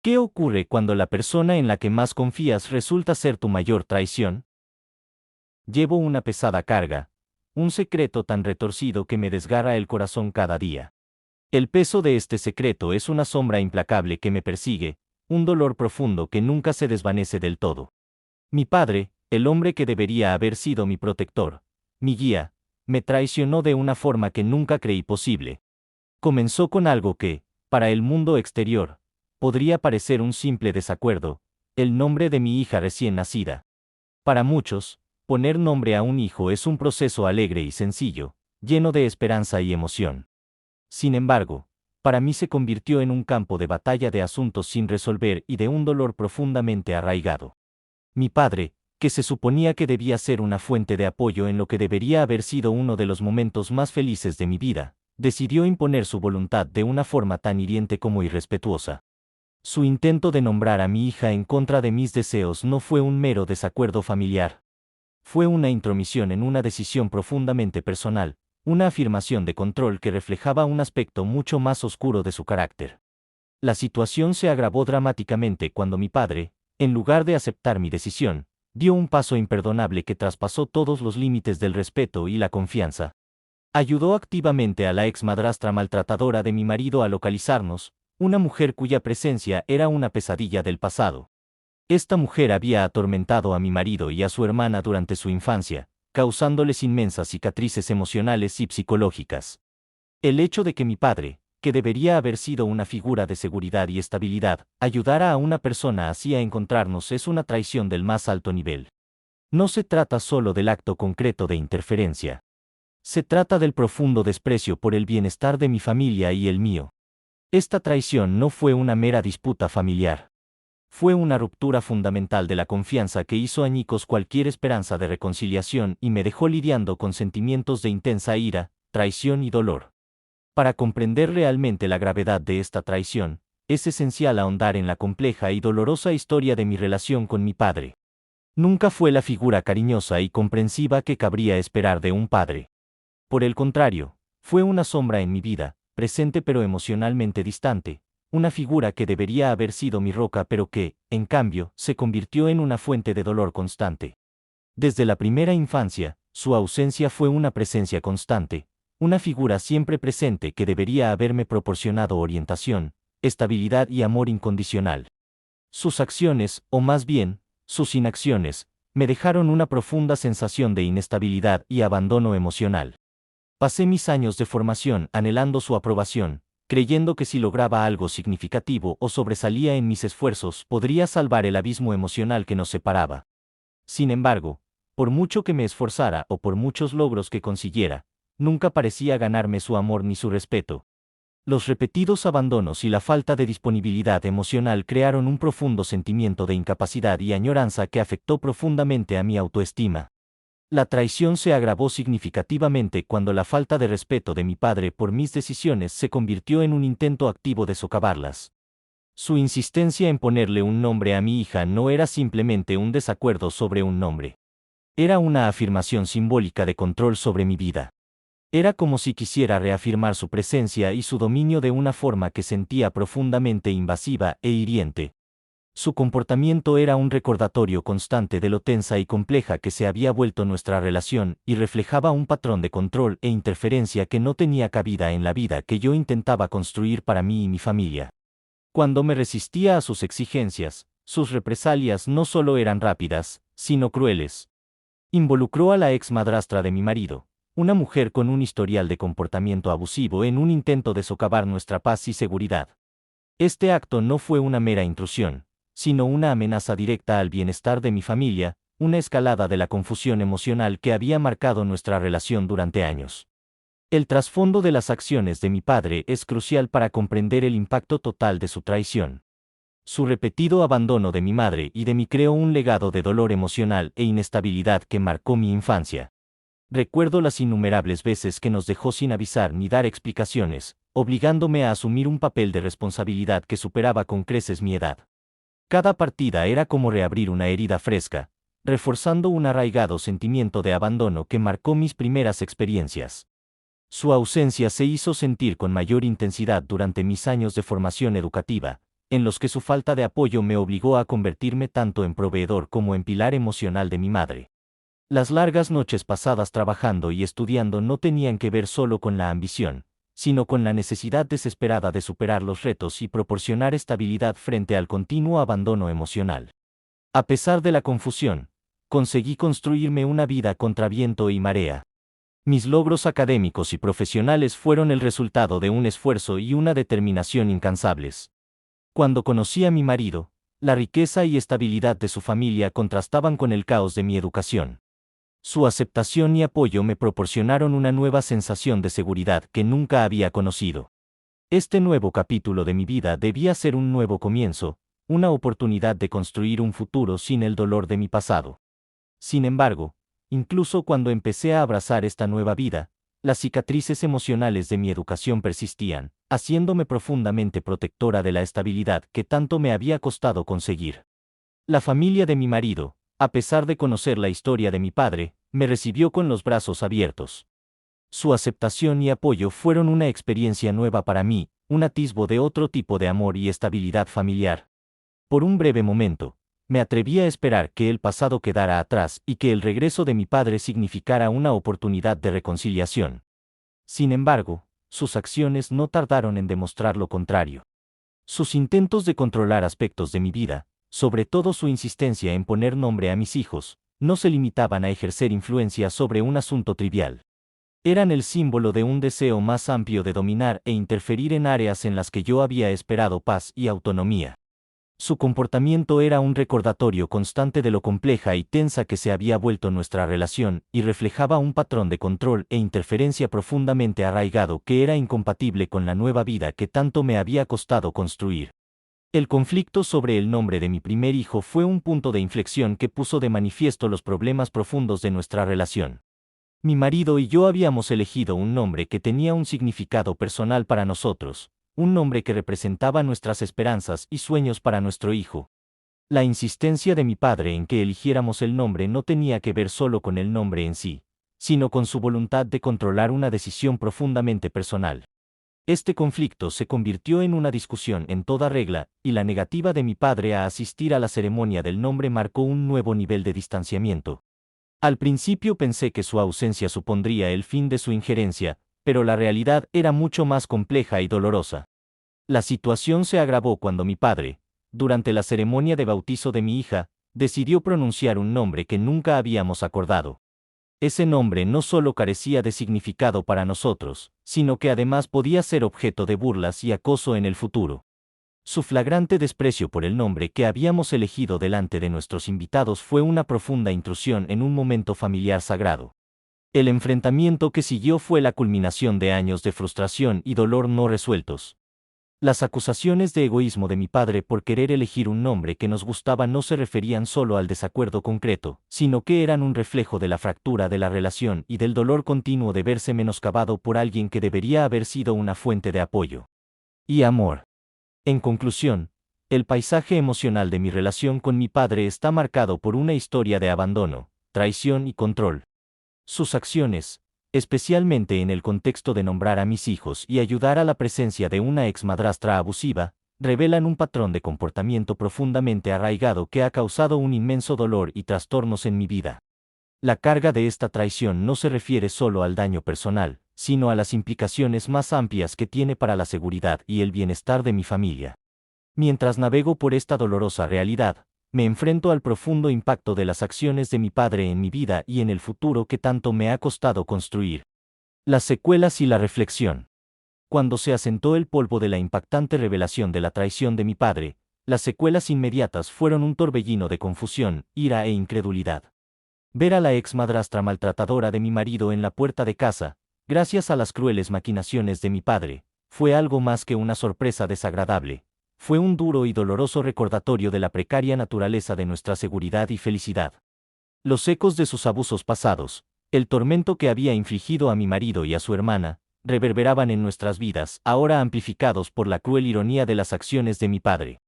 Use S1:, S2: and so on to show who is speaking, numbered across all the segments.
S1: ¿Qué ocurre cuando la persona en la que más confías resulta ser tu mayor traición? Llevo una pesada carga, un secreto tan retorcido que me desgarra el corazón cada día. El peso de este secreto es una sombra implacable que me persigue, un dolor profundo que nunca se desvanece del todo. Mi padre, el hombre que debería haber sido mi protector, mi guía, me traicionó de una forma que nunca creí posible. Comenzó con algo que, para el mundo exterior, podría parecer un simple desacuerdo, el nombre de mi hija recién nacida. Para muchos, poner nombre a un hijo es un proceso alegre y sencillo, lleno de esperanza y emoción. Sin embargo, para mí se convirtió en un campo de batalla de asuntos sin resolver y de un dolor profundamente arraigado. Mi padre, que se suponía que debía ser una fuente de apoyo en lo que debería haber sido uno de los momentos más felices de mi vida, decidió imponer su voluntad de una forma tan hiriente como irrespetuosa. Su intento de nombrar a mi hija en contra de mis deseos no fue un mero desacuerdo familiar. Fue una intromisión en una decisión profundamente personal, una afirmación de control que reflejaba un aspecto mucho más oscuro de su carácter. La situación se agravó dramáticamente cuando mi padre, en lugar de aceptar mi decisión, dio un paso imperdonable que traspasó todos los límites del respeto y la confianza. Ayudó activamente a la ex madrastra maltratadora de mi marido a localizarnos, una mujer cuya presencia era una pesadilla del pasado. Esta mujer había atormentado a mi marido y a su hermana durante su infancia, causándoles inmensas cicatrices emocionales y psicológicas. El hecho de que mi padre, que debería haber sido una figura de seguridad y estabilidad, ayudara a una persona así a encontrarnos es una traición del más alto nivel. No se trata solo del acto concreto de interferencia. Se trata del profundo desprecio por el bienestar de mi familia y el mío. Esta traición no fue una mera disputa familiar. Fue una ruptura fundamental de la confianza que hizo añicos cualquier esperanza de reconciliación y me dejó lidiando con sentimientos de intensa ira, traición y dolor. Para comprender realmente la gravedad de esta traición, es esencial ahondar en la compleja y dolorosa historia de mi relación con mi padre. Nunca fue la figura cariñosa y comprensiva que cabría esperar de un padre. Por el contrario, fue una sombra en mi vida, presente pero emocionalmente distante, una figura que debería haber sido mi roca pero que, en cambio, se convirtió en una fuente de dolor constante. Desde la primera infancia, su ausencia fue una presencia constante, una figura siempre presente que debería haberme proporcionado orientación, estabilidad y amor incondicional. Sus acciones, o más bien, sus inacciones, me dejaron una profunda sensación de inestabilidad y abandono emocional. Pasé mis años de formación anhelando su aprobación, creyendo que si lograba algo significativo o sobresalía en mis esfuerzos podría salvar el abismo emocional que nos separaba. Sin embargo, por mucho que me esforzara o por muchos logros que consiguiera, nunca parecía ganarme su amor ni su respeto. Los repetidos abandonos y la falta de disponibilidad emocional crearon un profundo sentimiento de incapacidad y añoranza que afectó profundamente a mi autoestima. La traición se agravó significativamente cuando la falta de respeto de mi padre por mis decisiones se convirtió en un intento activo de socavarlas. Su insistencia en ponerle un nombre a mi hija no era simplemente un desacuerdo sobre un nombre. Era una afirmación simbólica de control sobre mi vida. Era como si quisiera reafirmar su presencia y su dominio de una forma que sentía profundamente invasiva e hiriente. Su comportamiento era un recordatorio constante de lo tensa y compleja que se había vuelto nuestra relación y reflejaba un patrón de control e interferencia que no tenía cabida en la vida que yo intentaba construir para mí y mi familia. Cuando me resistía a sus exigencias, sus represalias no solo eran rápidas, sino crueles. Involucró a la ex madrastra de mi marido, una mujer con un historial de comportamiento abusivo en un intento de socavar nuestra paz y seguridad. Este acto no fue una mera intrusión, sino una amenaza directa al bienestar de mi familia, una escalada de la confusión emocional que había marcado nuestra relación durante años. El trasfondo de las acciones de mi padre es crucial para comprender el impacto total de su traición. Su repetido abandono de mi madre y de mí creó un legado de dolor emocional e inestabilidad que marcó mi infancia. Recuerdo las innumerables veces que nos dejó sin avisar ni dar explicaciones, obligándome a asumir un papel de responsabilidad que superaba con creces mi edad. Cada partida era como reabrir una herida fresca, reforzando un arraigado sentimiento de abandono que marcó mis primeras experiencias. Su ausencia se hizo sentir con mayor intensidad durante mis años de formación educativa, en los que su falta de apoyo me obligó a convertirme tanto en proveedor como en pilar emocional de mi madre. Las largas noches pasadas trabajando y estudiando no tenían que ver solo con la ambición, sino con la necesidad desesperada de superar los retos y proporcionar estabilidad frente al continuo abandono emocional. A pesar de la confusión, conseguí construirme una vida contra viento y marea. Mis logros académicos y profesionales fueron el resultado de un esfuerzo y una determinación incansables. Cuando conocí a mi marido, la riqueza y estabilidad de su familia contrastaban con el caos de mi educación. Su aceptación y apoyo me proporcionaron una nueva sensación de seguridad que nunca había conocido. Este nuevo capítulo de mi vida debía ser un nuevo comienzo, una oportunidad de construir un futuro sin el dolor de mi pasado. Sin embargo, incluso cuando empecé a abrazar esta nueva vida, las cicatrices emocionales de mi educación persistían, haciéndome profundamente protectora de la estabilidad que tanto me había costado conseguir. La familia de mi marido, a pesar de conocer la historia de mi padre, me recibió con los brazos abiertos. Su aceptación y apoyo fueron una experiencia nueva para mí, un atisbo de otro tipo de amor y estabilidad familiar. Por un breve momento, me atreví a esperar que el pasado quedara atrás y que el regreso de mi padre significara una oportunidad de reconciliación. Sin embargo, sus acciones no tardaron en demostrar lo contrario. Sus intentos de controlar aspectos de mi vida, sobre todo su insistencia en poner nombre a mis hijos, no se limitaban a ejercer influencia sobre un asunto trivial. Eran el símbolo de un deseo más amplio de dominar e interferir en áreas en las que yo había esperado paz y autonomía. Su comportamiento era un recordatorio constante de lo compleja y tensa que se había vuelto nuestra relación, y reflejaba un patrón de control e interferencia profundamente arraigado que era incompatible con la nueva vida que tanto me había costado construir. El conflicto sobre el nombre de mi primer hijo fue un punto de inflexión que puso de manifiesto los problemas profundos de nuestra relación. Mi marido y yo habíamos elegido un nombre que tenía un significado personal para nosotros, un nombre que representaba nuestras esperanzas y sueños para nuestro hijo. La insistencia de mi padre en que eligiéramos el nombre no tenía que ver solo con el nombre en sí, sino con su voluntad de controlar una decisión profundamente personal. Este conflicto se convirtió en una discusión en toda regla, y la negativa de mi padre a asistir a la ceremonia del nombre marcó un nuevo nivel de distanciamiento. Al principio pensé que su ausencia supondría el fin de su injerencia, pero la realidad era mucho más compleja y dolorosa. La situación se agravó cuando mi padre, durante la ceremonia de bautizo de mi hija, decidió pronunciar un nombre que nunca habíamos acordado. Ese nombre no solo carecía de significado para nosotros, sino que además podía ser objeto de burlas y acoso en el futuro. Su flagrante desprecio por el nombre que habíamos elegido delante de nuestros invitados fue una profunda intrusión en un momento familiar sagrado. El enfrentamiento que siguió fue la culminación de años de frustración y dolor no resueltos. Las acusaciones de egoísmo de mi padre por querer elegir un nombre que nos gustaba no se referían solo al desacuerdo concreto, sino que eran un reflejo de la fractura de la relación y del dolor continuo de verse menoscabado por alguien que debería haber sido una fuente de apoyo y amor. En conclusión, el paisaje emocional de mi relación con mi padre está marcado por una historia de abandono, traición y control. Sus acciones, especialmente en el contexto de nombrar a mis hijos y ayudar a la presencia de una exmadrastra abusiva, revelan un patrón de comportamiento profundamente arraigado que ha causado un inmenso dolor y trastornos en mi vida. La carga de esta traición no se refiere solo al daño personal, sino a las implicaciones más amplias que tiene para la seguridad y el bienestar de mi familia. Mientras navego por esta dolorosa realidad, me enfrento al profundo impacto de las acciones de mi padre en mi vida y en el futuro que tanto me ha costado construir. Las secuelas y la reflexión. Cuando se asentó el polvo de la impactante revelación de la traición de mi padre, las secuelas inmediatas fueron un torbellino de confusión, ira e incredulidad. Ver a la ex madrastra maltratadora de mi marido en la puerta de casa, gracias a las crueles maquinaciones de mi padre, fue algo más que una sorpresa desagradable. Fue un duro y doloroso recordatorio de la precaria naturaleza de nuestra seguridad y felicidad. Los ecos de sus abusos pasados, el tormento que había infligido a mi marido y a su hermana, reverberaban en nuestras vidas, ahora amplificados por la cruel ironía de las acciones de mi padre.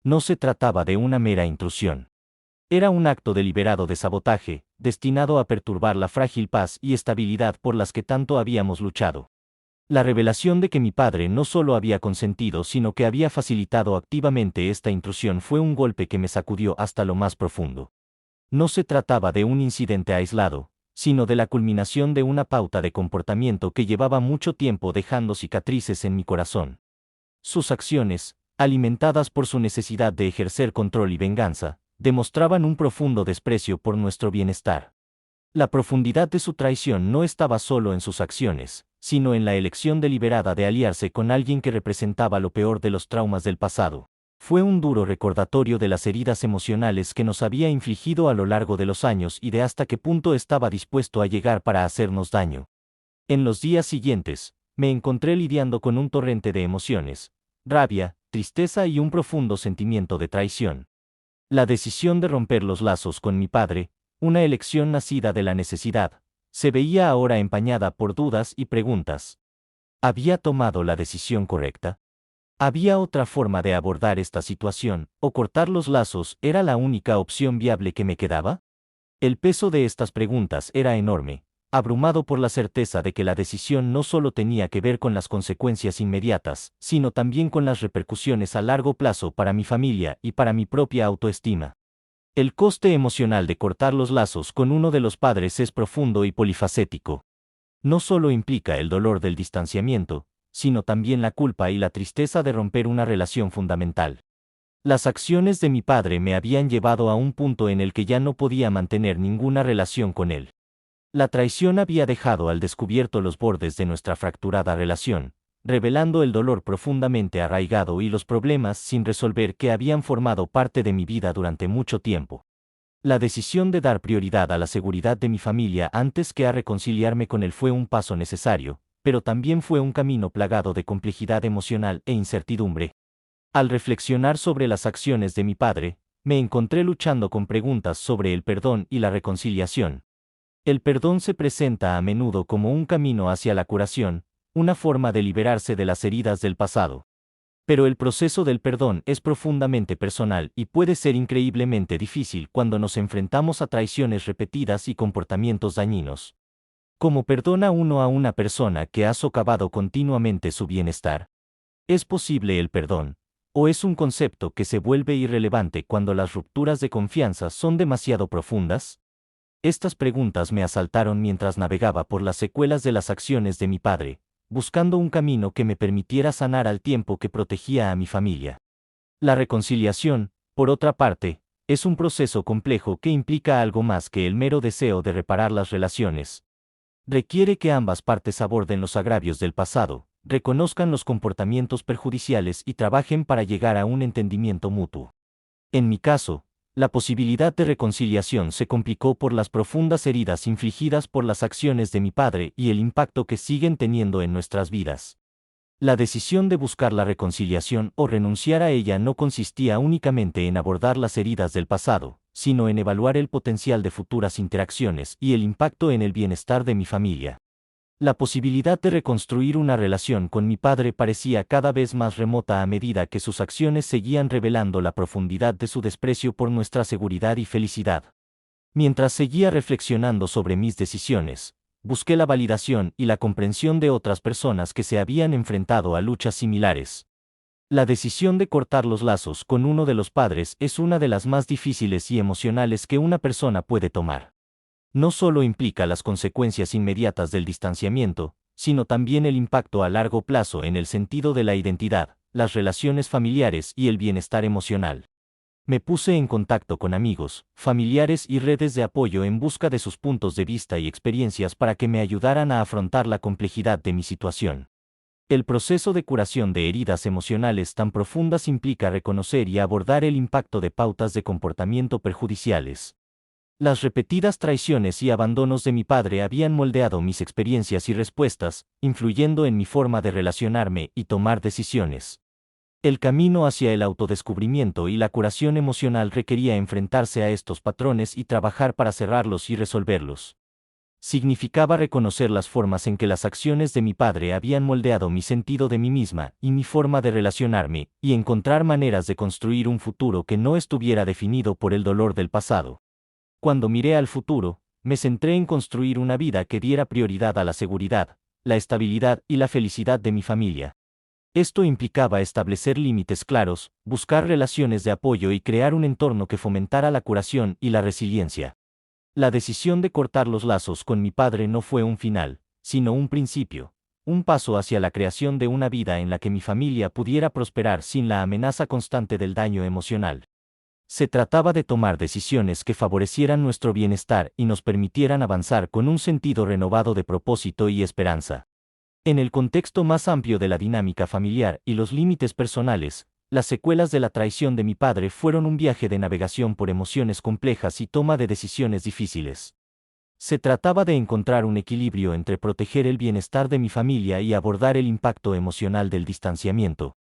S1: No se trataba de una mera intrusión. Era un acto deliberado de sabotaje, destinado a perturbar la frágil paz y estabilidad por las que tanto habíamos luchado. La revelación de que mi padre no solo había consentido, sino que había facilitado activamente esta intrusión fue un golpe que me sacudió hasta lo más profundo. No se trataba de un incidente aislado, sino de la culminación de una pauta de comportamiento que llevaba mucho tiempo dejando cicatrices en mi corazón. Sus acciones, alimentadas por su necesidad de ejercer control y venganza, demostraban un profundo desprecio por nuestro bienestar. La profundidad de su traición no estaba solo en sus acciones, sino en la elección deliberada de aliarse con alguien que representaba lo peor de los traumas del pasado. Fue un duro recordatorio de las heridas emocionales que nos había infligido a lo largo de los años y de hasta qué punto estaba dispuesto a llegar para hacernos daño. En los días siguientes, me encontré lidiando con un torrente de emociones, rabia, tristeza y un profundo sentimiento de traición. La decisión de romper los lazos con mi padre, una elección nacida de la necesidad, se veía ahora empañada por dudas y preguntas. ¿Había tomado la decisión correcta? ¿Había otra forma de abordar esta situación, o cortar los lazos era la única opción viable que me quedaba? El peso de estas preguntas era enorme, abrumado por la certeza de que la decisión no solo tenía que ver con las consecuencias inmediatas, sino también con las repercusiones a largo plazo para mi familia y para mi propia autoestima. El coste emocional de cortar los lazos con uno de los padres es profundo y polifacético. No solo implica el dolor del distanciamiento, sino también la culpa y la tristeza de romper una relación fundamental. Las acciones de mi padre me habían llevado a un punto en el que ya no podía mantener ninguna relación con él. La traición había dejado al descubierto los bordes de nuestra fracturada relación, revelando el dolor profundamente arraigado y los problemas sin resolver que habían formado parte de mi vida durante mucho tiempo. La decisión de dar prioridad a la seguridad de mi familia antes que a reconciliarme con él fue un paso necesario, pero también fue un camino plagado de complejidad emocional e incertidumbre. Al reflexionar sobre las acciones de mi padre, me encontré luchando con preguntas sobre el perdón y la reconciliación. El perdón se presenta a menudo como un camino hacia la curación, una forma de liberarse de las heridas del pasado. Pero el proceso del perdón es profundamente personal y puede ser increíblemente difícil cuando nos enfrentamos a traiciones repetidas y comportamientos dañinos. ¿Cómo perdona uno a una persona que ha socavado continuamente su bienestar? ¿Es posible el perdón? ¿O es un concepto que se vuelve irrelevante cuando las rupturas de confianza son demasiado profundas? Estas preguntas me asaltaron mientras navegaba por las secuelas de las acciones de mi padre, buscando un camino que me permitiera sanar al tiempo que protegía a mi familia. La reconciliación, por otra parte, es un proceso complejo que implica algo más que el mero deseo de reparar las relaciones. Requiere que ambas partes aborden los agravios del pasado, reconozcan los comportamientos perjudiciales y trabajen para llegar a un entendimiento mutuo. En mi caso, la posibilidad de reconciliación se complicó por las profundas heridas infligidas por las acciones de mi padre y el impacto que siguen teniendo en nuestras vidas. La decisión de buscar la reconciliación o renunciar a ella no consistía únicamente en abordar las heridas del pasado, sino en evaluar el potencial de futuras interacciones y el impacto en el bienestar de mi familia. La posibilidad de reconstruir una relación con mi padre parecía cada vez más remota a medida que sus acciones seguían revelando la profundidad de su desprecio por nuestra seguridad y felicidad. Mientras seguía reflexionando sobre mis decisiones, busqué la validación y la comprensión de otras personas que se habían enfrentado a luchas similares. La decisión de cortar los lazos con uno de los padres es una de las más difíciles y emocionales que una persona puede tomar. No solo implica las consecuencias inmediatas del distanciamiento, sino también el impacto a largo plazo en el sentido de la identidad, las relaciones familiares y el bienestar emocional. Me puse en contacto con amigos, familiares y redes de apoyo en busca de sus puntos de vista y experiencias para que me ayudaran a afrontar la complejidad de mi situación. El proceso de curación de heridas emocionales tan profundas implica reconocer y abordar el impacto de pautas de comportamiento perjudiciales. Las repetidas traiciones y abandonos de mi padre habían moldeado mis experiencias y respuestas, influyendo en mi forma de relacionarme y tomar decisiones. El camino hacia el autodescubrimiento y la curación emocional requería enfrentarse a estos patrones y trabajar para cerrarlos y resolverlos. Significaba reconocer las formas en que las acciones de mi padre habían moldeado mi sentido de mí misma y mi forma de relacionarme, y encontrar maneras de construir un futuro que no estuviera definido por el dolor del pasado. Cuando miré al futuro, me centré en construir una vida que diera prioridad a la seguridad, la estabilidad y la felicidad de mi familia. Esto implicaba establecer límites claros, buscar relaciones de apoyo y crear un entorno que fomentara la curación y la resiliencia. La decisión de cortar los lazos con mi padre no fue un final, sino un principio, un paso hacia la creación de una vida en la que mi familia pudiera prosperar sin la amenaza constante del daño emocional. Se trataba de tomar decisiones que favorecieran nuestro bienestar y nos permitieran avanzar con un sentido renovado de propósito y esperanza. En el contexto más amplio de la dinámica familiar y los límites personales, las secuelas de la traición de mi padre fueron un viaje de navegación por emociones complejas y toma de decisiones difíciles. Se trataba de encontrar un equilibrio entre proteger el bienestar de mi familia y abordar el impacto emocional del distanciamiento.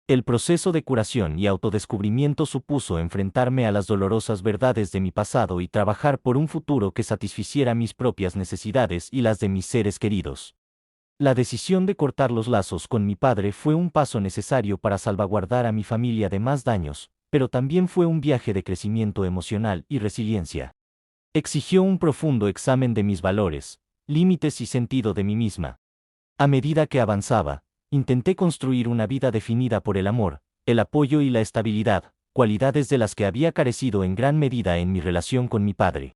S1: El proceso de curación y autodescubrimiento supuso enfrentarme a las dolorosas verdades de mi pasado y trabajar por un futuro que satisficiera mis propias necesidades y las de mis seres queridos. La decisión de cortar los lazos con mi padre fue un paso necesario para salvaguardar a mi familia de más daños, pero también fue un viaje de crecimiento emocional y resiliencia. Exigió un profundo examen de mis valores, límites y sentido de mí misma. A medida que avanzaba, intenté construir una vida definida por el amor, el apoyo y la estabilidad, cualidades de las que había carecido en gran medida en mi relación con mi padre.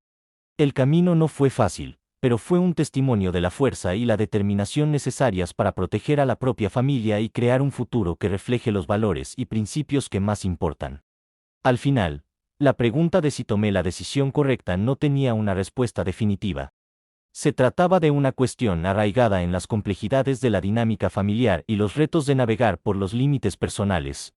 S1: El camino no fue fácil, pero fue un testimonio de la fuerza y la determinación necesarias para proteger a la propia familia y crear un futuro que refleje los valores y principios que más importan. Al final, la pregunta de si tomé la decisión correcta no tenía una respuesta definitiva. Se trataba de una cuestión arraigada en las complejidades de la dinámica familiar y los retos de navegar por los límites personales.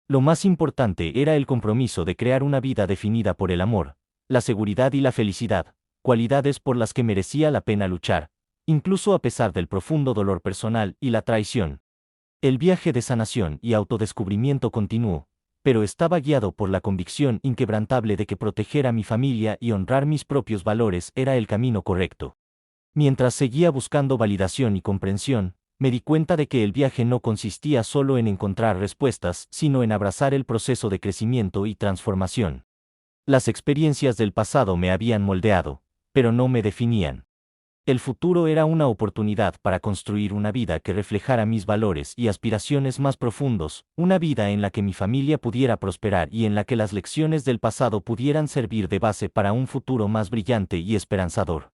S1: Lo más importante era el compromiso de crear una vida definida por el amor, la seguridad y la felicidad, cualidades por las que merecía la pena luchar, incluso a pesar del profundo dolor personal y la traición. El viaje de sanación y autodescubrimiento continuó, pero estaba guiado por la convicción inquebrantable de que proteger a mi familia y honrar mis propios valores era el camino correcto. Mientras seguía buscando validación y comprensión, me di cuenta de que el viaje no consistía solo en encontrar respuestas, sino en abrazar el proceso de crecimiento y transformación. Las experiencias del pasado me habían moldeado, pero no me definían. El futuro era una oportunidad para construir una vida que reflejara mis valores y aspiraciones más profundos, una vida en la que mi familia pudiera prosperar y en la que las lecciones del pasado pudieran servir de base para un futuro más brillante y esperanzador.